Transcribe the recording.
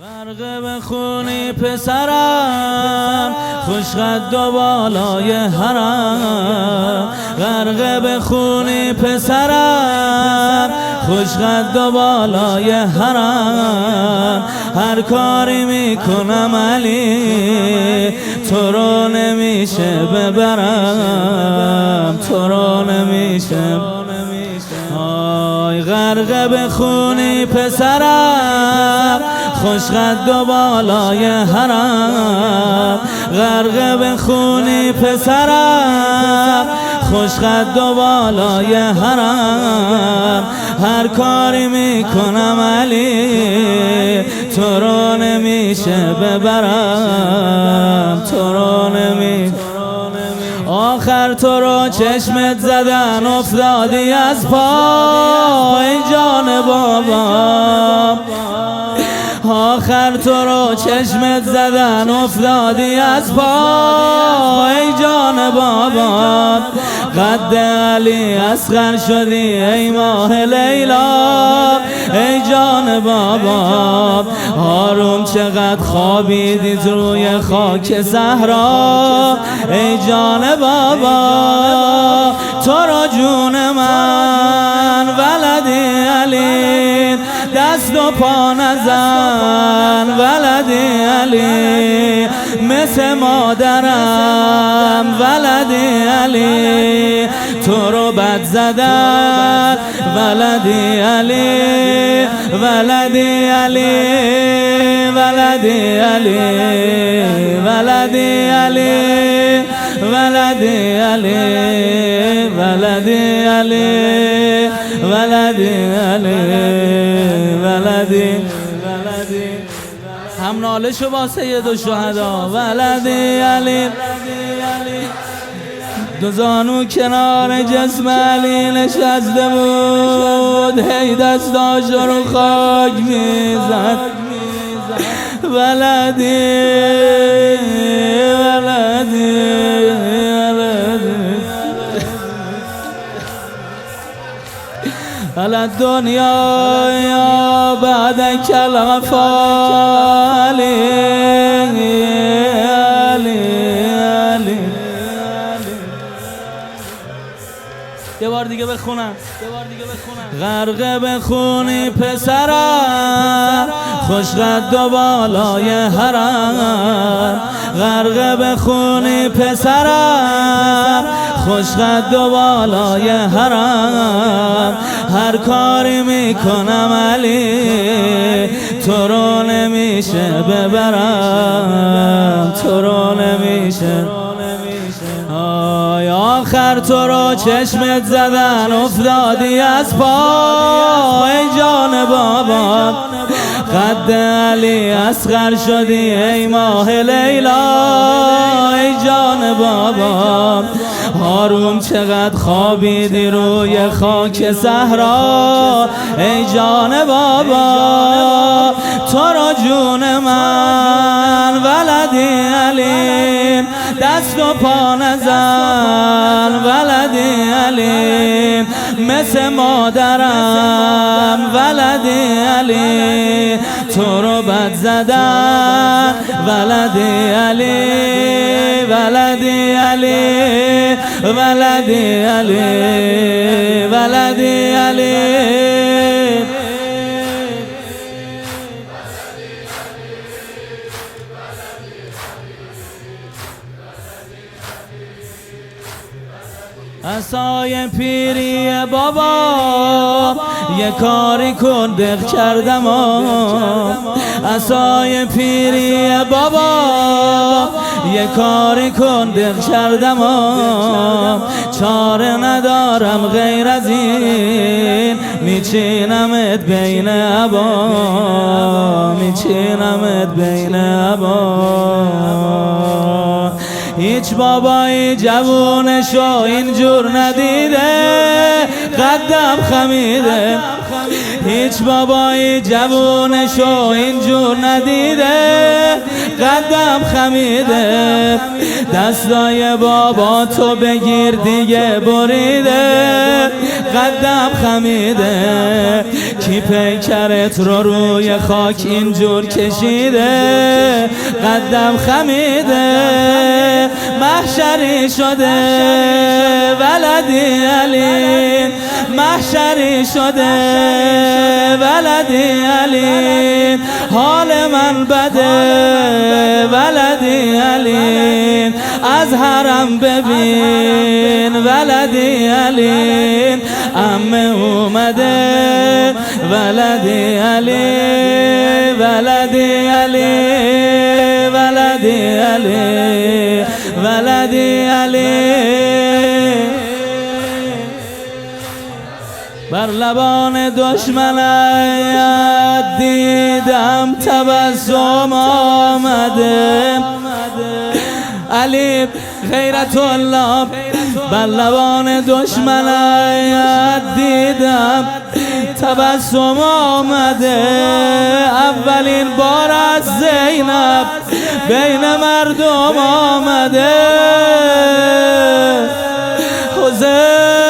غرق به خونی پسرم، خوشقد و بالای حرم. غرق به خونی پسرم، خوشقد و بالای حرم. هر کاری میکنم علی، تو رو نمیشه ببرم، تو رو نمیشه. آی غرق به خونی پسرم، خوشقد و بالای حرم. غرق به خونی پسرم، خوشقد و بالای حرم. هر کاری میکنم علی، تو رو نمیشه ببرم، تو رو نمیشه. آخر تو رو چشمت زدن افتادی از پا، ای جان بابا. آخر تو رو چشمت زدن افتادی از پا، ای جان بابا. قد علی اصغر شدی ای ماه لیلا، ای جان بابا. هارون چقدر خوابیدید روی خاک صحرا، ای جان بابا. تو را جون من ولدی علی، دست و پا نزن ولدی علی. مثل مادرم ولدی علی، تو رو بد زدن ولدی علی، ولدی علی، ولدی علی، ولدی علی، ولدی علی، ولدی علی، ولدی علی، ولدی. هم ناله شو با سید و شهدا ولدی علی. دو زانو کنار جسم علی نشسته بود، هی دستاش رو خاک میزد. ولدی ولدی على الدنيا يا بعدك الغفال. یه بار دیگه بخونم. غرق به خونی پسرم، خوشقد و بالای حرم. غرق به خونی پسرم، خوشقد و بالای حرم. هر کاری میکنم علی، تو رو نمیشه ببرم، تو رو نمیشه. آخر تو رو چشمت زدن افتادی از پا، ای جان بابا. قد علی اصغر شدی ای ماه لیلا، ای جان بابا. هارون چقدر خوابیدی روی خاک صحرا، ای جان بابا. تو را جون من ولدی علی، دست و پا نزن ولدی علی. مثل مادرم ولدی علی، تو رو بد زدن ولدی علی، ولدی علی، ولدی علی، ولدی علی. عصای پیری بابا، یه کاری کن دق کردم. عصای پیری بابا، یه کاری کن دق کردم. چاره ندارم غیر از این، میچینمت بین عبا، میچینمت بین عبا. هیچ بابایی جوونشو اینجور ندیده، قدم خمیده. هیچ بابایی جوونشو اینجور ندیده، قدم خمیده، دستای بابا تو بگیر دیگه بریده، قدم خمیده. کی پیکرت رو روی خاک اینجور کشیده، قدم خمیده. محشری شده ولدی علی، محشری شده ولدی علی، حال من بده ولدی علی، از حرم ببین ولدی علی، عمه اومده ولدی علی، ولدی علی، ولدی علی، ولدی علی. بر لبان دشمنت دیدم تبسم آمده، علی غیرت الله. بر لبان دشمنت دیدم تبسم آمده، اولین بار از زینب بین مردم آمده. حسین